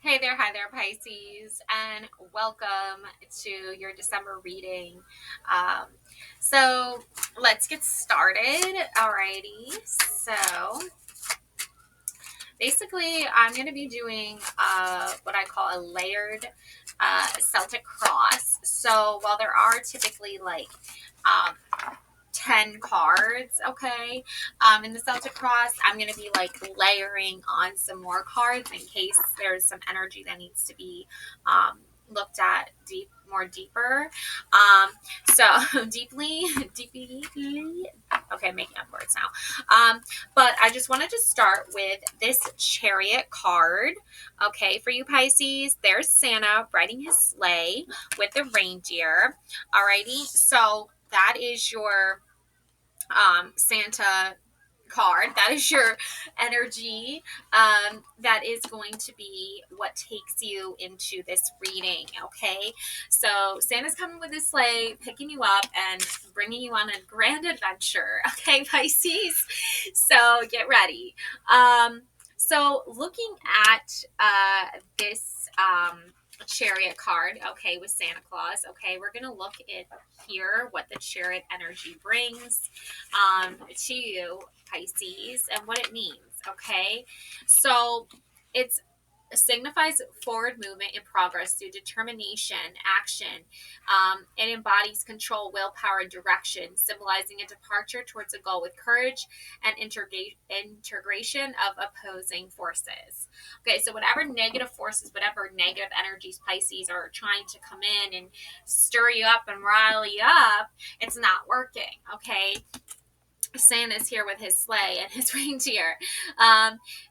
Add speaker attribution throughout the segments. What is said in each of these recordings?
Speaker 1: Hi there, Pisces, and welcome to your December reading. Um, so let's get started. Alrighty. So basically, I'm going to be doing what I call a layered Celtic cross. So while there are typically like um, 10 cards, okay, in the Celtic cross, I'm going to be like layering on some more cards in case there's some energy that needs to be um, looked at more deeper. So deeply, okay, I'm making up words now. But I just wanted to start with this chariot card, okay, for you Pisces. There's Santa riding his sleigh with the reindeer. Alrighty, so that is your Santa card. That is your energy. That is going to be what takes you into this reading. Okay, so Santa's coming with his sleigh, picking you up and bringing you on a grand adventure. Okay, Pisces. So get ready. So looking at this chariot card, okay, with Santa Claus. Okay, we're gonna look at here what the chariot energy brings to you, Pisces, and what it means. Okay, so it's signifies forward movement and progress through determination, action. It embodies control, willpower, and direction, symbolizing a departure towards a goal with courage and integration of opposing forces. Okay, so whatever negative forces, whatever negative energies Pisces are trying to come in and stir you up and rile you up, it's not working. Okay, Santa's here with his sleigh and his reindeer.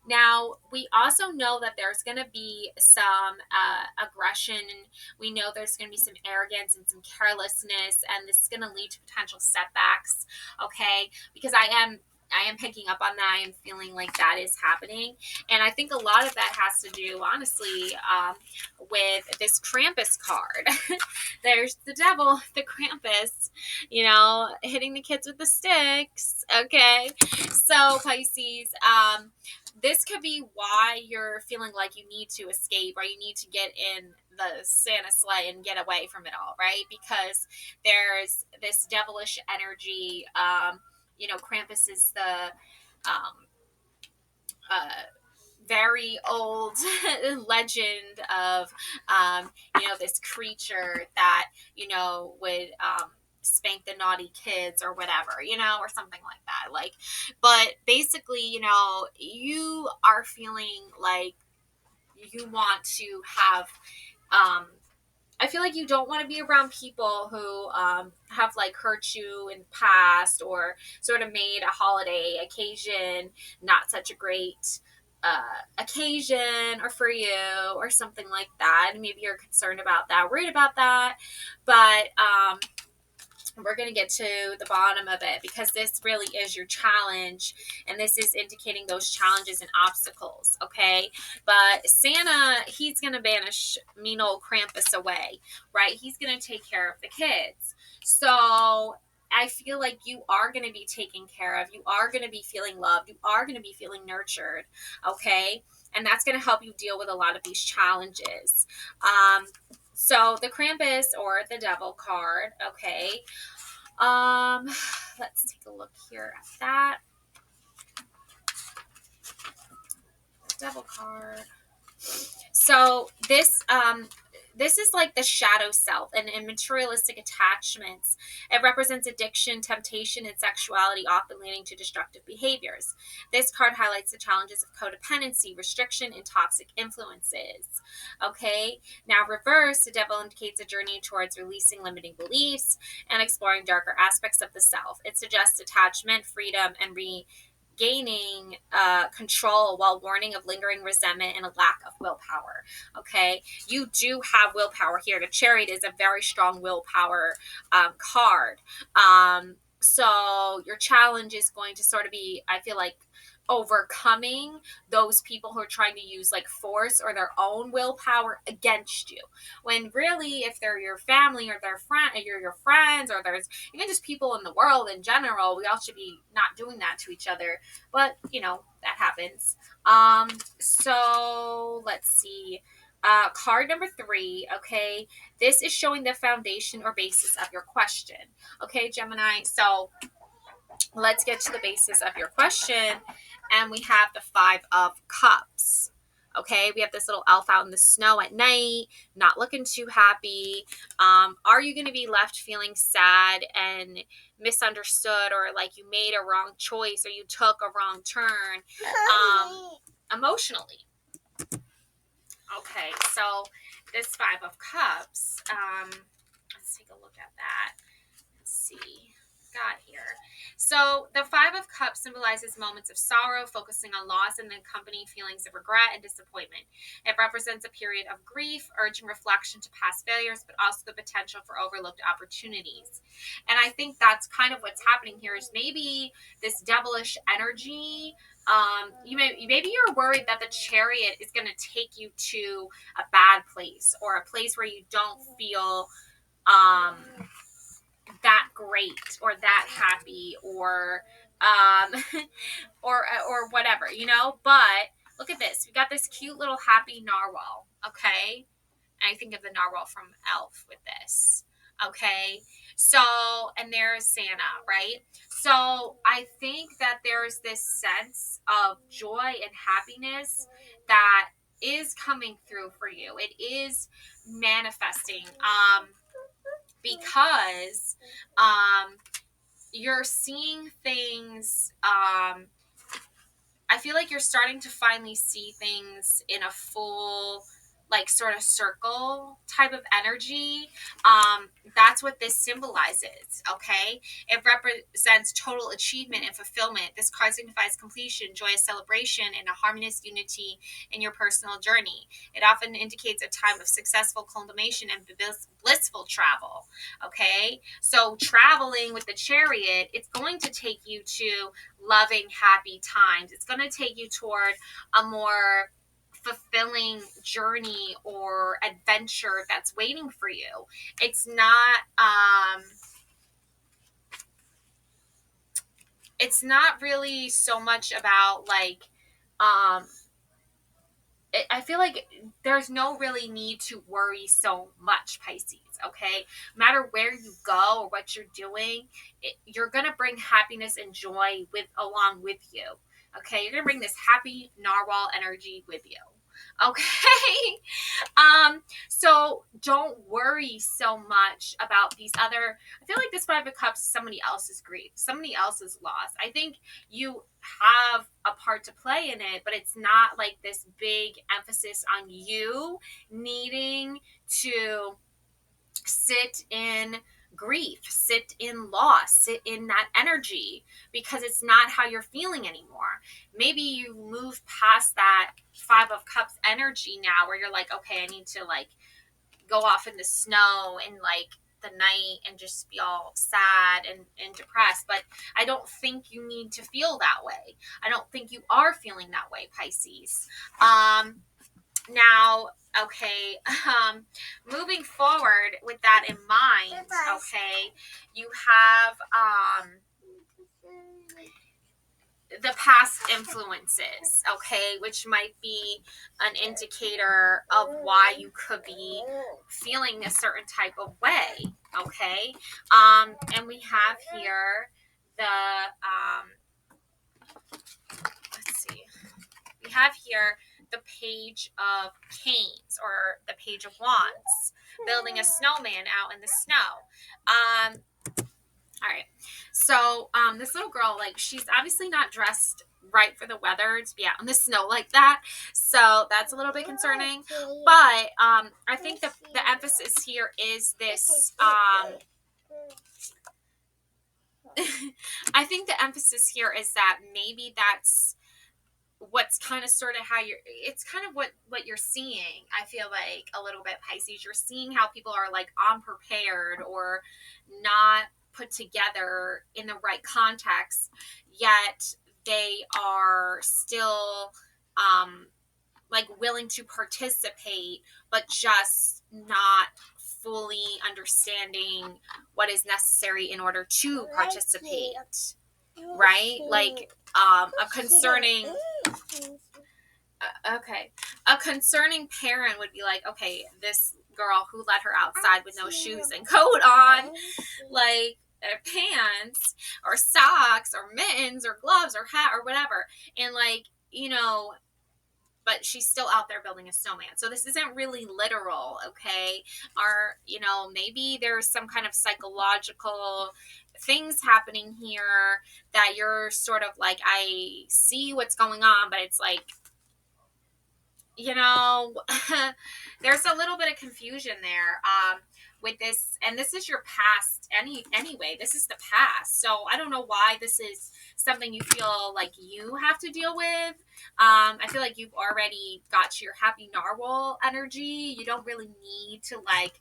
Speaker 1: Now, we also know that there's going to be some aggression, and we know there's going to be some arrogance and some carelessness, and this is going to lead to potential setbacks. Okay, because I am picking up on that. I am feeling like that is happening, and I think a lot of that has to do, honestly, with this Krampus card. There's the devil, the Krampus, hitting the kids with the sticks. Okay. So, Pisces, this could be why you're feeling like you need to escape or you need to get in the Santa sleigh and get away from it all, right? Because there's this devilish energy. Krampus is the um, uh, very old legend of this creature that would spank the naughty kids or whatever, or something like that. But basically, you are feeling like you want to have um I feel like you don't want to be around people who have like hurt you in the past or sort of made a holiday occasion not such a great occasion or for you or something like that. Maybe you're concerned about that, worried about that, but we're going to get to the bottom of it because this really is your challenge and this is indicating those challenges and obstacles. Okay, but Santa, he's going to banish mean old Krampus away, right? He's going to take care of the kids. So I feel like you are going to be taken care of, you are going to be feeling loved, you are going to be feeling nurtured. Okay, and that's going to help you deal with a lot of these challenges. So the Krampus or the Devil card, okay. Um, let's take a look here at that. Devil card. So this is like the shadow self and materialistic attachments. It represents addiction, temptation, and sexuality, often leading to destructive behaviors. This card highlights the challenges of codependency, restriction, and toxic influences. Okay, now reverse, the devil indicates a journey towards releasing limiting beliefs and exploring darker aspects of the self. It suggests attachment, freedom, and gaining control while warning of lingering resentment and a lack of willpower. Okay, you do have willpower here. The chariot is a very strong willpower card. So your challenge is going to sort of be, I feel like, overcoming those people who are trying to use like force or their own willpower against you, when really if they're your family or their friend or you're your friends, or there's even just people in the world in general, we all should be not doing that to each other. But that happens. So let's see. Card number 3, okay, this is showing the foundation or basis of your question. Okay, Gemini, so let's get to the basis of your question. And we have the 5 of Cups. Okay, we have this little elf out in the snow at night, not looking too happy. Are you going to be left feeling sad and misunderstood, or like you made a wrong choice or you took a wrong turn emotionally? Okay, so this 5 of Cups, let's take a look at that. Let's see. Got here. So the 5 of Cups symbolizes moments of sorrow, focusing on loss and accompanying feelings of regret and disappointment. It represents a period of grief, urging reflection to past failures, but also the potential for overlooked opportunities. And I think that's kind of what's happening here, is maybe this devilish energy. Maybe you're worried that the Chariot is going to take you to a bad place, or a place where you don't feel that great or that happy, or or whatever, but look at this. We got this cute little happy narwhal. Okay, and I think of the narwhal from Elf with this. Okay, so, and there's Santa, right? So I think that there's this sense of joy and happiness that is coming through for you. It is manifesting. Because you're seeing things. I feel like you're starting to finally see things in a full, like, sort of circle type of energy. That's what this symbolizes, okay? It represents total achievement and fulfillment. This card signifies completion, joyous celebration, and a harmonious unity in your personal journey. It often indicates a time of successful culmination and blissful travel, okay? So traveling with the Chariot, it's going to take you to loving, happy times. It's going to take you toward a more fulfilling journey or adventure that's waiting for you. It's not really so much about like I feel like there's no really need to worry so much, Pisces, okay? No matter where you go or what you're doing, you're going to bring happiness and joy along with you, okay? You're going to bring this happy narwhal energy with you, okay? So don't worry so much about these other. I feel like this 5 of Cups is somebody else's grief, somebody else's loss. I think you have a part to play in it, but it's not like this big emphasis on you needing to sit in grief, sit in loss, sit in that energy, because it's not how you're feeling anymore. Maybe you move past that 5 of Cups energy now, where you're like, okay, I need to like go off in the snow and like the night and just be all sad and depressed. But I don't think you need to feel that way. I don't think you are feeling that way, Pisces. Now, okay, moving forward with that in mind, okay, you have the past influences, okay, which might be an indicator of why you could be feeling a certain type of way, okay. And we have here the let's see, we have here the Page of Canes, or the Page of Wands, building a snowman out in the snow. All right. So this little girl, like, she's obviously not dressed right for the weather to be out in the snow like that. So that's a little bit concerning. But I think the emphasis here is this. I think the emphasis here is that maybe that's what's kind of sort of how it's kind of what you're seeing. I feel like a little bit, Pisces, you're seeing how people are like unprepared or not put together in the right context, yet they are still like willing to participate, but just not fully understanding what is necessary in order to participate, right? Like a concerning Okay. A concerning parent would be like, okay, this girl who let her outside with no shoes and coat on, like pants or socks or mittens or gloves or hat or whatever. And like, but she's still out there building a snowman. So this isn't really literal, okay? Or, maybe there's some kind of psychological things happening here that you're sort of like, I see what's going on, but it's like, you know there's a little bit of confusion there with this, and this is your past anyway. This is the past, so I don't know why this is something you feel like you have to deal with. I feel like you've already got your happy narwhal energy. You don't really need to like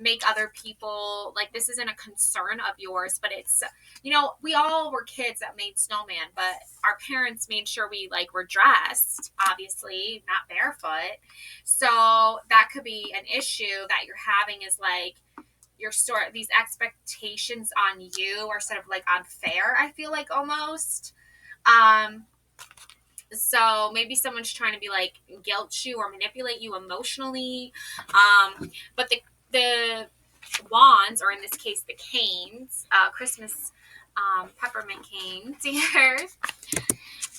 Speaker 1: make other people like, this isn't a concern of yours, but it's, we all were kids that made snowman, but our parents made sure we like were dressed, obviously not barefoot. So that could be an issue that you're having, is like your sort these expectations on you are sort of like unfair, I feel like, almost. So maybe someone's trying to be like guilt you or manipulate you emotionally. But the wands, or in this case the canes, Christmas peppermint canes here.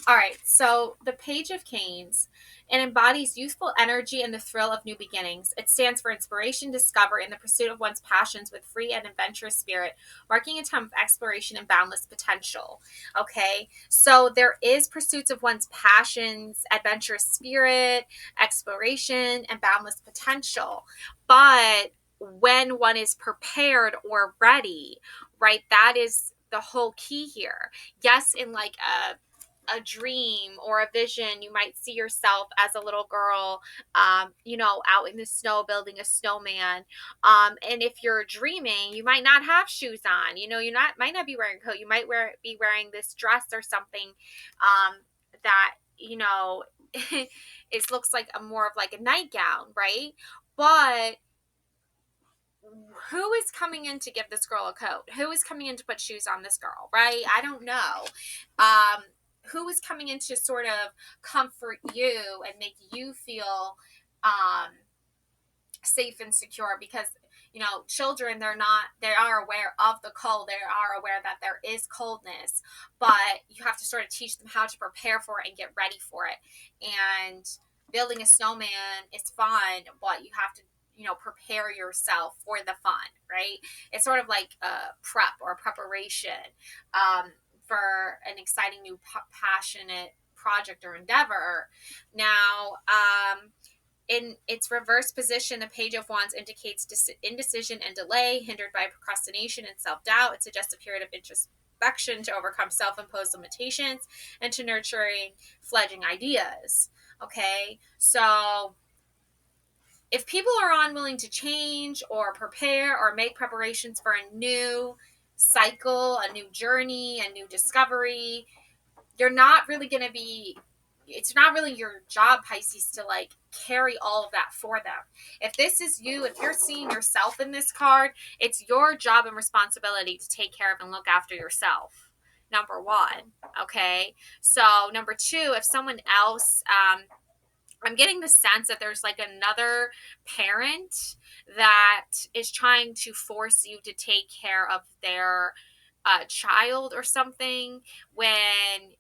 Speaker 1: All right, so the Page of Canes, it embodies youthful energy and the thrill of new beginnings. It stands for inspiration, discovery, and the pursuit of one's passions with free and adventurous spirit, marking a time of exploration and boundless potential. Okay, so there is pursuits of one's passions, adventurous spirit, exploration, and boundless potential. But when one is prepared or ready, right, that is the whole key here. Yes, in like a dream or a vision, you might see yourself as a little girl, out in the snow building a snowman. And if you're dreaming, you might not have shoes on. Might not be wearing a coat. You might be wearing this dress or something that it looks like a more of like a nightgown, right? But who is coming in to give this girl a coat? Who is coming in to put shoes on this girl, right? I don't know. Who is coming in to sort of comfort you and make you feel safe and secure? Because children, they are aware of the cold, they are aware that there is coldness, but you have to sort of teach them how to prepare for it and get ready for it. And building a snowman is fun, but you have to prepare yourself for the fun, right? It's sort of like a prep or a preparation for an exciting new passionate project or endeavor. Now, in its reverse position, the Page of Wands indicates indecision and delay, hindered by procrastination and self-doubt. It suggests a period of introspection to overcome self-imposed limitations and to nurturing fledgling ideas. Okay, so if people are unwilling to change or prepare or make preparations for a new cycle, a new journey, a new discovery, you're not really going to be, it's not really your job, Pisces, to like carry all of that for them. If this is you, if you're seeing yourself in this card, it's your job and responsibility to take care of and look after yourself. Number one. Okay. So number two, if someone else, I'm getting the sense that there's like another parent that is trying to force you to take care of their child or something, when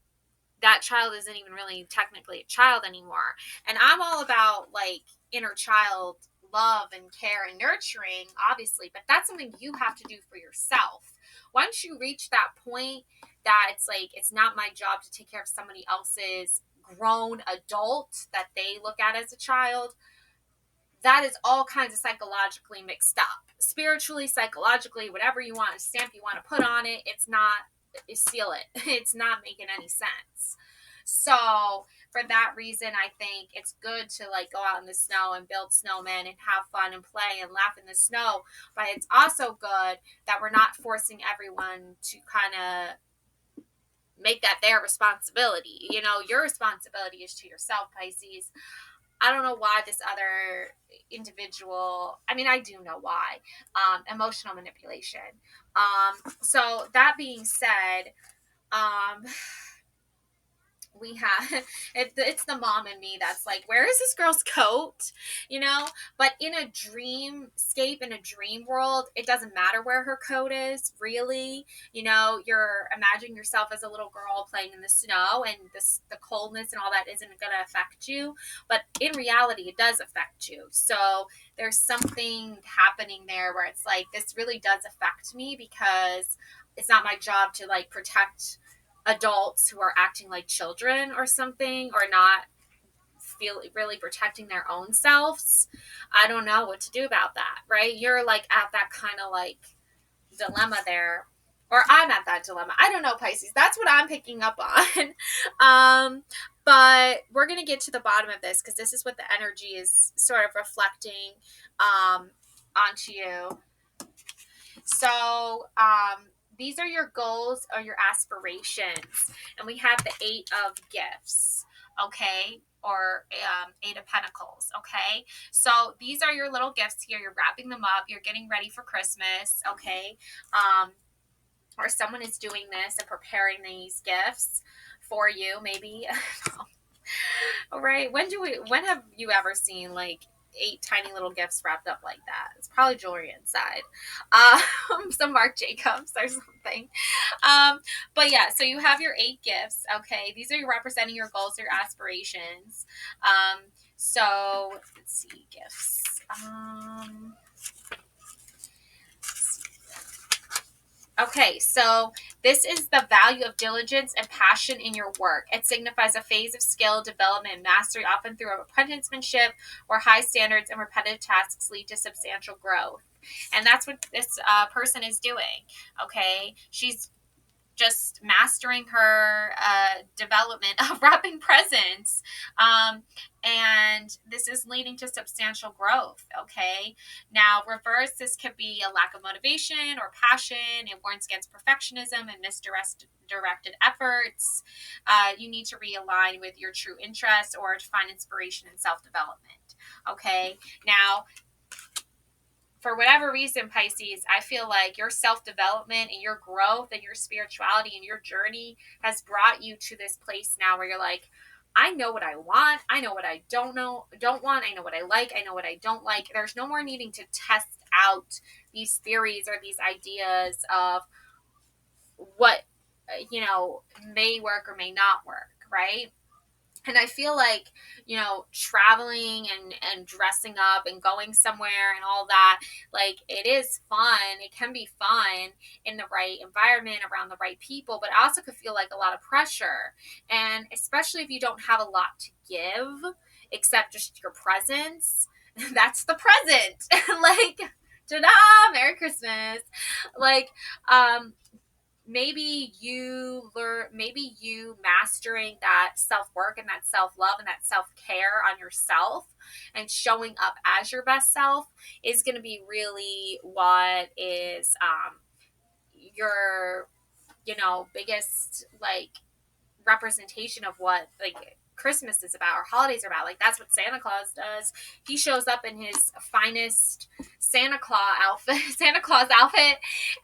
Speaker 1: that child isn't even really technically a child anymore. And I'm all about like inner child love and care and nurturing, obviously, but that's something you have to do for yourself. Once you reach that point that it's like, it's not my job to take care of somebody else's grown adult that they look at as a child, that is all kinds of psychologically mixed up. Spiritually, psychologically, whatever you want, stamp you want to put on it, it's not, seal it. It's not making any sense. So for that reason, I think it's good to like go out in the snow and build snowmen and have fun and play and laugh in the snow. But it's also good that we're not forcing everyone to kind of make that their responsibility. Your responsibility is to yourself, Pisces. I don't know why this other individual, I mean, I do know why. Emotional manipulation. So that being said, we have it's the mom in me that's like, where is this girl's coat, you know? But in a dreamscape, in a dream world, it doesn't matter where her coat is, really. You know, you're imagining yourself as a little girl playing in the snow, and this, the coldness and all that isn't going to affect you, but in reality it does affect you. So there's something happening there where it's like, this really does affect me, because it's not my job to like protect adults who are acting like children or something, or not feel really protecting their own selves. I don't know what to do about that, right? You're like at that kind of like dilemma there, or I'm at that dilemma. I don't know, Pisces. That's what I'm picking up on. But we're gonna get to the bottom of this, because this is what the energy is sort of reflecting onto you. So these are your goals or your aspirations. And we have the Eight of Gifts, okay? Or Eight of Pentacles, okay? So these are your little gifts here. You're wrapping them up. You're getting ready for Christmas, okay? Or someone is doing this and preparing these gifts for you, maybe. All right. When have you ever seen like eight tiny little gifts wrapped up like that? It's probably jewelry inside. Some Marc Jacobs or something. But yeah, so you have your eight gifts. Okay. These are representing your goals, your aspirations. So let's see, gifts. Okay, so this is the value of diligence and passion in your work. It signifies a phase of skill, development, and mastery, often through apprenticeship, where high standards and repetitive tasks lead to substantial growth. And that's what this person is doing. Okay, she's just mastering her development of wrapping presents. And this is leading to substantial growth. Okay. Now, reverse, this could be a lack of motivation or passion. It warns against perfectionism and misdirected efforts. You need to realign with your true interests or to find inspiration and self development. Okay. Now, for whatever reason, Pisces, I feel like your self-development and your growth and your spirituality and your journey has brought you to this place now where you're like, I know what I want. I know what I don't want. I know what I like. I know what I don't like. There's no more needing to test out these theories or these ideas of what, may work or may not work, right? And I feel like, traveling and dressing up and going somewhere and all that, like, it is fun. It can be fun in the right environment around the right people, but it also could feel like a lot of pressure. And especially if you don't have a lot to give except just your presence, that's the present. Like, ta-da, Merry Christmas. Like, maybe you mastering that self-work and that self-love and that self-care on yourself and showing up as your best self is going to be really what is your biggest like representation of what like Christmas is about or holidays are about. Like, that's what Santa Claus does. He shows up in his finest Santa Claus outfit,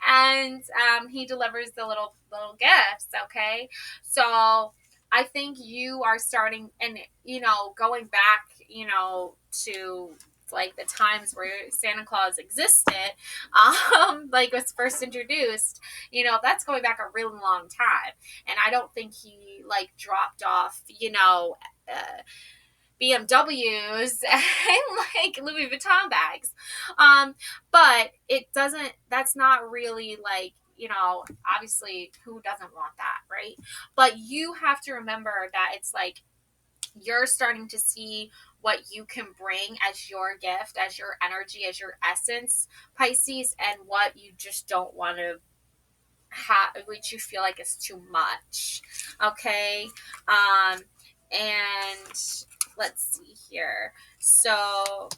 Speaker 1: and he delivers the little gifts. Okay, so I think you are starting, and going back, to like the times where Santa Claus existed, like was first introduced. That's going back a really long time, and I don't think he like dropped off, BMWs and like Louis Vuitton bags. But it doesn't, that's not really like, obviously who doesn't want that, right? But you have to remember that it's like you're starting to see what you can bring as your gift, as your energy, as your essence, Pisces, and what you just don't want to which you feel like is too much. Okay. And let's see here. So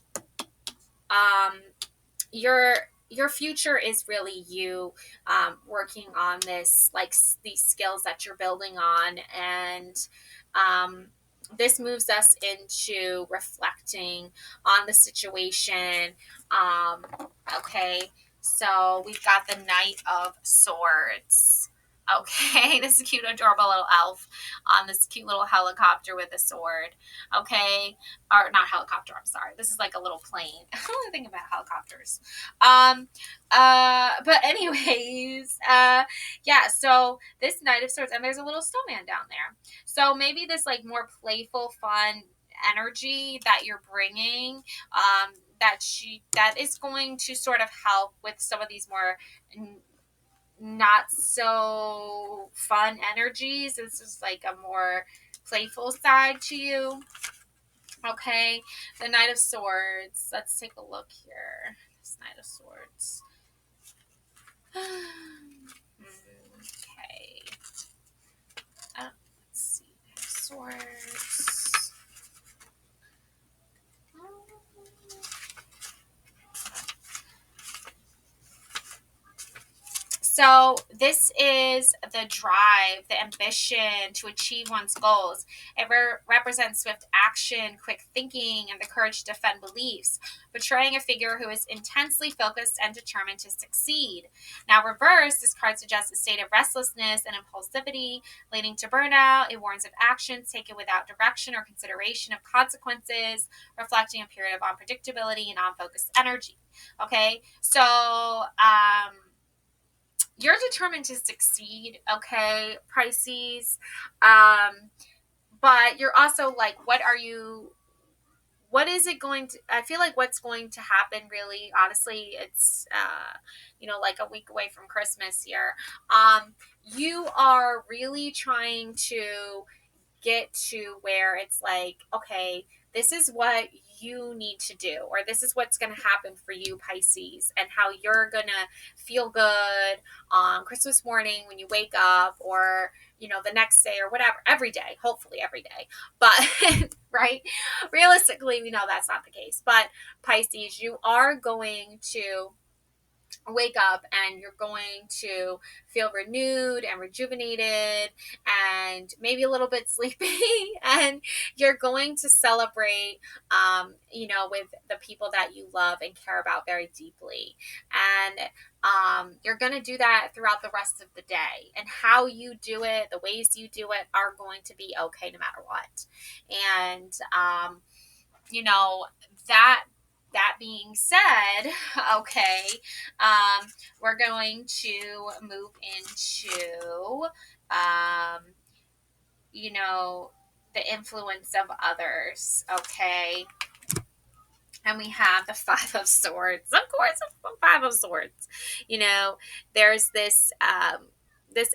Speaker 1: your future is really you working on this, like these skills that you're building on. And this moves us into reflecting on the situation. Okay, so we've got the Knight of Swords. Okay, this is a cute, adorable little elf on this cute little helicopter with a sword. Okay, or not helicopter. I'm sorry. This is like a little plane. I don't think about helicopters. Um, but anyways, yeah. So this Knight of Swords, and there's a little snowman down there. So maybe this like more playful, fun energy that you're bringing, that is going to sort of help with some of these more not so fun energies. This is like a more playful side to you. Okay, the Knight of Swords. Let's take a look here. This Knight of Swords. Okay. Let's see. Swords. So this is the drive, the ambition to achieve one's goals. It represents swift action, quick thinking, and the courage to defend beliefs, portraying a figure who is intensely focused and determined to succeed. Now, reverse, this card suggests a state of restlessness and impulsivity, leading to burnout. It warns of actions taken without direction or consideration of consequences, reflecting a period of unpredictability and unfocused energy. Okay, so you're determined to succeed, okay, Pisces. But you're also like, what is it going to, I feel like what's going to happen really, honestly, it's, like a week away from Christmas here. You are really trying to get to where it's like, okay, this is what you need to do, or this is what's going to happen for you, Pisces, and how you're going to feel good on Christmas morning when you wake up, or, the next day or whatever, every day, hopefully every day. But, right? Realistically, we know that's not the case. But, Pisces, you are going to wake up and you're going to feel renewed and rejuvenated and maybe a little bit sleepy, and you're going to celebrate with the people that you love and care about very deeply. And you're going to do that throughout the rest of the day, and how you do it, the ways you do it, are going to be okay no matter what. And you know that that being said, okay, we're going to move into, um, the influence of others, okay? And we have the Five of Swords. Of course, Five of Swords. There's this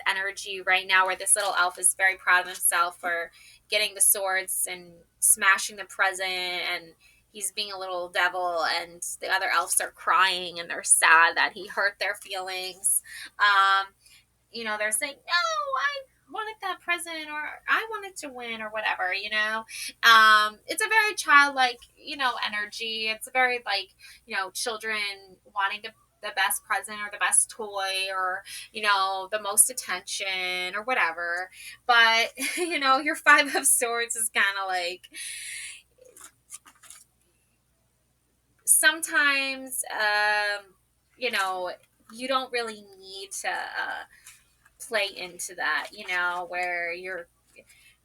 Speaker 1: energy right now where this little elf is very proud of himself for getting the swords and smashing the present, and he's being a little devil, and the other elves are crying and they're sad that he hurt their feelings. They're saying, no, I wanted that present, or I wanted to win, or whatever. It's a very childlike, energy. It's a very like, children wanting the best present or the best toy, or the most attention or whatever. But your Five of Swords is kind of like, sometimes you don't really need to play into that, where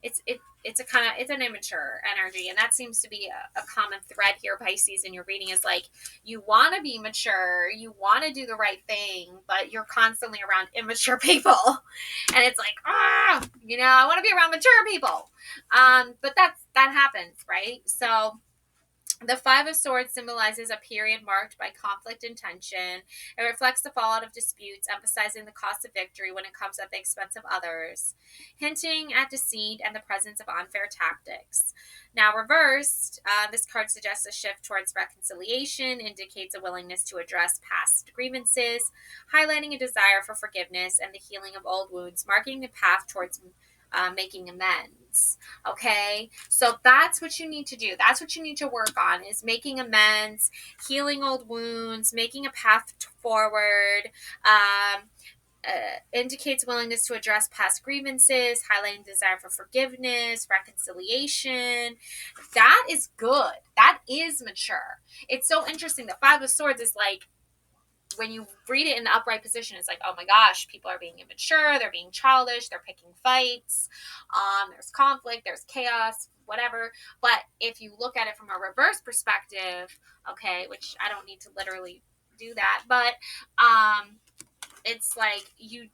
Speaker 1: it's an immature energy. And that seems to be a common thread here, Pisces, in your reading, is like, you want to be mature, you want to do the right thing, but you're constantly around immature people. And it's like, I want to be around mature people. But that happens, right? So the Five of Swords symbolizes a period marked by conflict and tension. It reflects the fallout of disputes, emphasizing the cost of victory when it comes at the expense of others, hinting at deceit and the presence of unfair tactics. Now, reversed, this card suggests a shift towards reconciliation, indicates a willingness to address past grievances, highlighting a desire for forgiveness and the healing of old wounds, marking the path towards making amends. Okay, so that's what you need to do. That's what you need to work on, is making amends, healing old wounds, making a path forward. Indicates willingness to address past grievances, highlighting desire for forgiveness, reconciliation. That is good. That is mature. It's so interesting. The Five of Swords is like, when you read it in the upright position, it's like, oh my gosh, people are being immature, they're being childish, they're picking fights, there's conflict, there's chaos, whatever. But if you look at it from a reverse perspective, okay, which I don't need to literally do that, but it's like you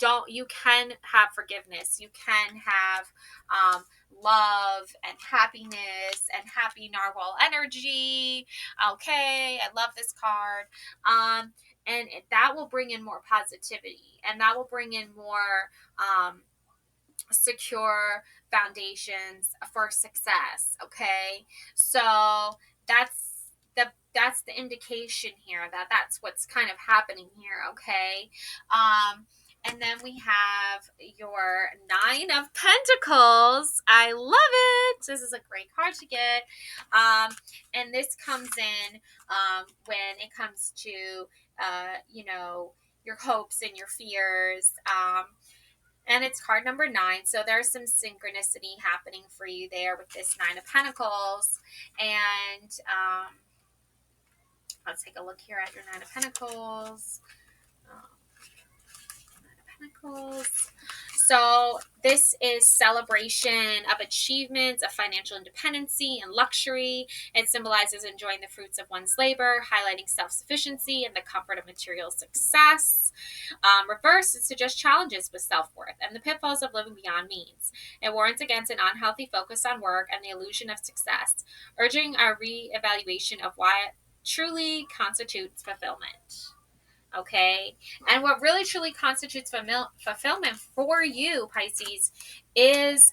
Speaker 1: can have forgiveness, you can have love and happiness and happy narwhal energy. Okay, I love this card. And that will bring in more positivity, and that will bring in more secure foundations for success. Okay, so that's the indication here that that's what's kind of happening here. Okay, and then we have your Nine of Pentacles. I love it. This is a great card to get. And this comes in when it comes to your hopes and your fears. And it's card number 9. So there's some synchronicity happening for you there with this Nine of Pentacles. And let's take a look here at your Nine of Pentacles. Pentacles. So this is celebration of achievements, of financial independency and luxury. It symbolizes enjoying the fruits of one's labor, highlighting self-sufficiency and the comfort of material success. Reverse, it suggests challenges with self-worth and the pitfalls of living beyond means. It warns against an unhealthy focus on work and the illusion of success, urging a re-evaluation of what truly constitutes fulfillment. Okay, and what really truly constitutes fulfillment for you, Pisces, is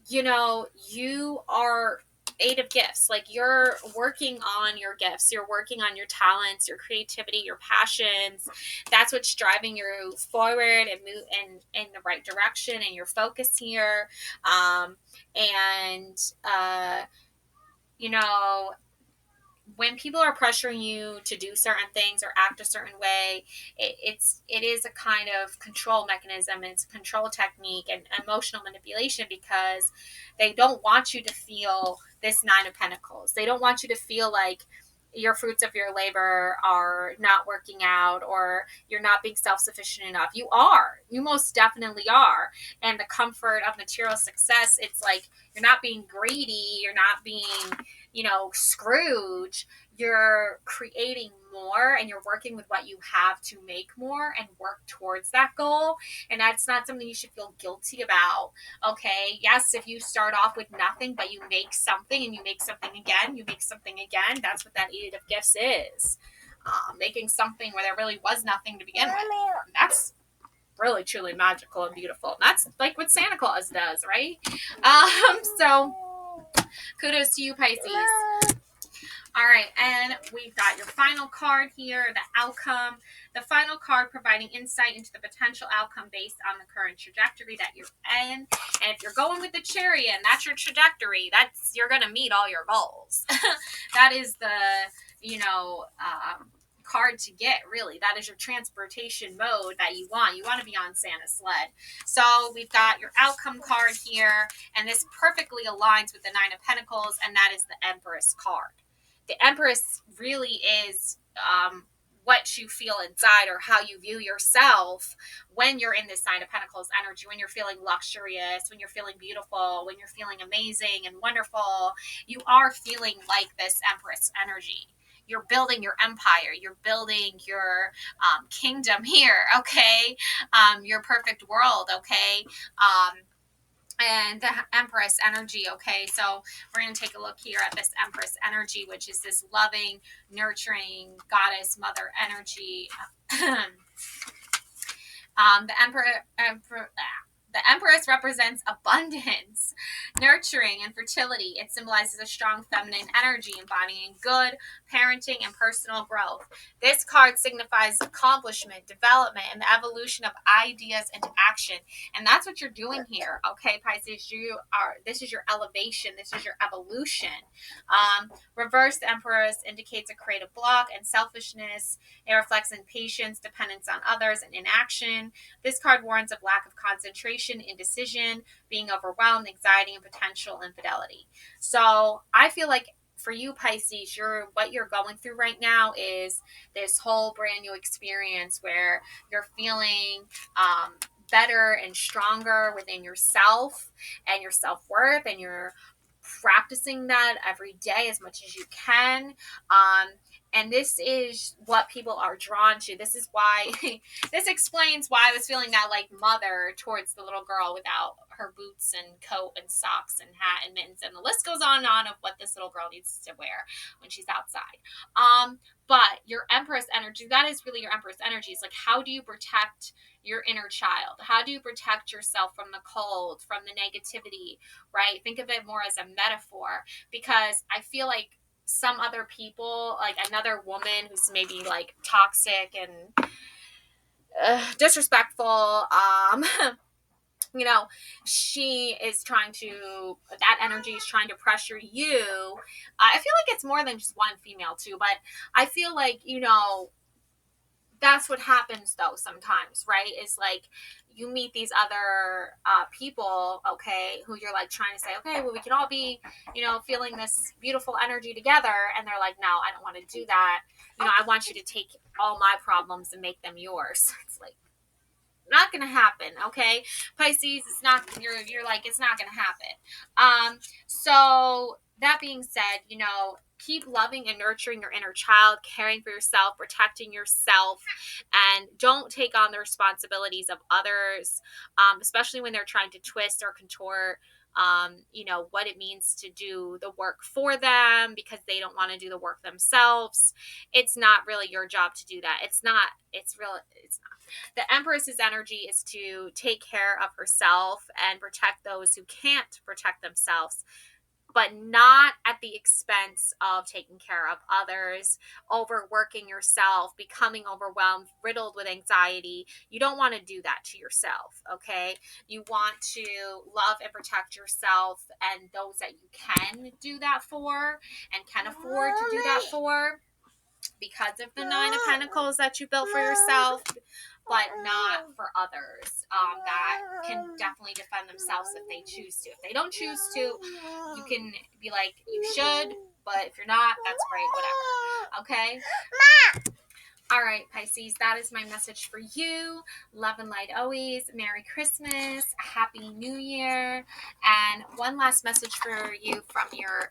Speaker 1: you are 8 of gifts. Like, you're working on your gifts, you're working on your talents, your creativity, your passions. That's what's driving you forward and move in the right direction, and your focus here. When people are pressuring you to do certain things or act a certain way, it is a kind of control mechanism. It's a control technique and emotional manipulation, because they don't want you to feel this Nine of Pentacles. They don't want you to feel like your fruits of your labor are not working out, or you're not being self-sufficient enough. You most definitely are. And the comfort of material success, it's like you're not being greedy, you're not being Scrooge. You're creating more, and you're working with what you have to make more and work towards that goal. And that's not something you should feel guilty about. Okay, yes, if you start off with nothing, but you make something, and you make something again, you make something again, that's what that Eight of Gifts is. Making something where there really was nothing to begin with. That's really truly magical and beautiful. That's like what Santa Claus does, right? So kudos to you, Pisces. All right, and we've got your final card here, the outcome. The final card providing insight into the potential outcome based on the current trajectory that you're in. And if you're going with the Chariot and that's your trajectory, you're going to meet all your goals. That is the, card to get, really. That is your transportation mode that you want. You want to be on Santa's sled. So we've got your outcome card here, and this perfectly aligns with the Nine of Pentacles, and that is the Empress card. The Empress really is what you feel inside, or how you view yourself when you're in this Nine of Pentacles energy, when you're feeling luxurious, when you're feeling beautiful, when you're feeling amazing and wonderful. You are feeling like this Empress energy. You're building your empire. You're building your kingdom here, okay? Your perfect world, okay? And the Empress energy, okay? So we're going to take a look here at this Empress energy, which is this loving, nurturing goddess mother energy. The Empress represents abundance, nurturing, and fertility. It symbolizes a strong feminine energy, embodying good parenting and personal growth. This card signifies accomplishment, development, and the evolution of ideas into action. And that's what you're doing here, okay, Pisces? This is your elevation. This is your evolution. Reversed Empress indicates a creative block and selfishness. It reflects impatience, dependence on others, and inaction. This card warns of lack of concentration, indecision, being overwhelmed, anxiety, and potential infidelity. So I feel like for you, Pisces, what you're going through right now is this whole brand new experience where you're feeling better and stronger within yourself and your self-worth, and you're practicing that every day as much as you can. And this is what people are drawn to. This is why this explains why I was feeling that like mother towards the little girl without her boots and coat and socks and hat and mittens, and the list goes on and on of what this little girl needs to wear when she's outside. But your Empress energy, that is really your Empress energy. It's like, how do you protect your inner child? How do you protect yourself from the cold, from the negativity, right? Think of it more as a metaphor, because I feel like some other people, like another woman who's maybe like toxic and disrespectful, she is trying to, that energy is trying to pressure you. I feel like it's more than just one female too, but I feel like, that's what happens though sometimes, right? Is like you meet these other people, okay, who you're like trying to say, okay, well, we can all be, feeling this beautiful energy together. And they're like, no, I don't want to do that. I want you to take all my problems and make them yours. It's like, not gonna happen, okay, Pisces. It's not, you're like, it's not gonna happen. So that being said, keep loving and nurturing your inner child, caring for yourself, protecting yourself, and don't take on the responsibilities of others, especially when they're trying to twist or contort what it means to do the work for them because they don't want to do the work themselves. It's not really your job to do that. It's not. The Empress's energy is to take care of herself and protect those who can't protect themselves, but not at the expense of taking care of others, overworking yourself, becoming overwhelmed, riddled with anxiety. You don't want to do that to yourself, okay? You want to love and protect yourself and those that you can do that for and can afford to do that for, because of the Nine of Pentacles that you built for yourself, but not for others that can definitely defend themselves if they choose to. If they don't choose to, you can be like, you should, but if you're not, that's great, whatever. Okay? All right, Pisces, that is my message for you. Love and light always. Merry Christmas. Happy New Year. And one last message for you from your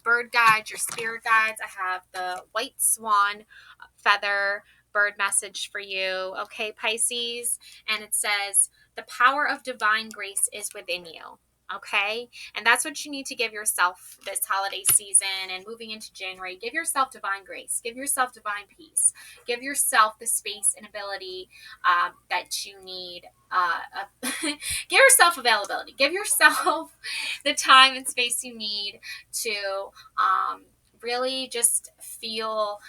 Speaker 1: bird guides, your spirit guides. I have the white swan feather bird message for you. Okay, Pisces. And it says, the power of divine grace is within you. Okay, and that's what you need to give yourself this holiday season and moving into January. Give yourself divine grace, give yourself divine peace, give yourself the space and ability that you need. Give yourself availability, give yourself the time and space you need to really just feel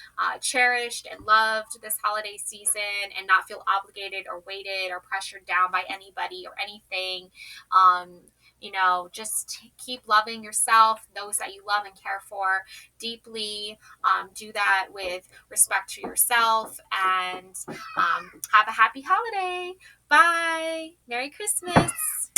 Speaker 1: cherished and loved this holiday season, and not feel obligated or weighted or pressured down by anybody or anything. Just keep loving yourself, those that you love and care for deeply. Do that with respect to yourself, and have a happy holiday. Bye. Merry Christmas.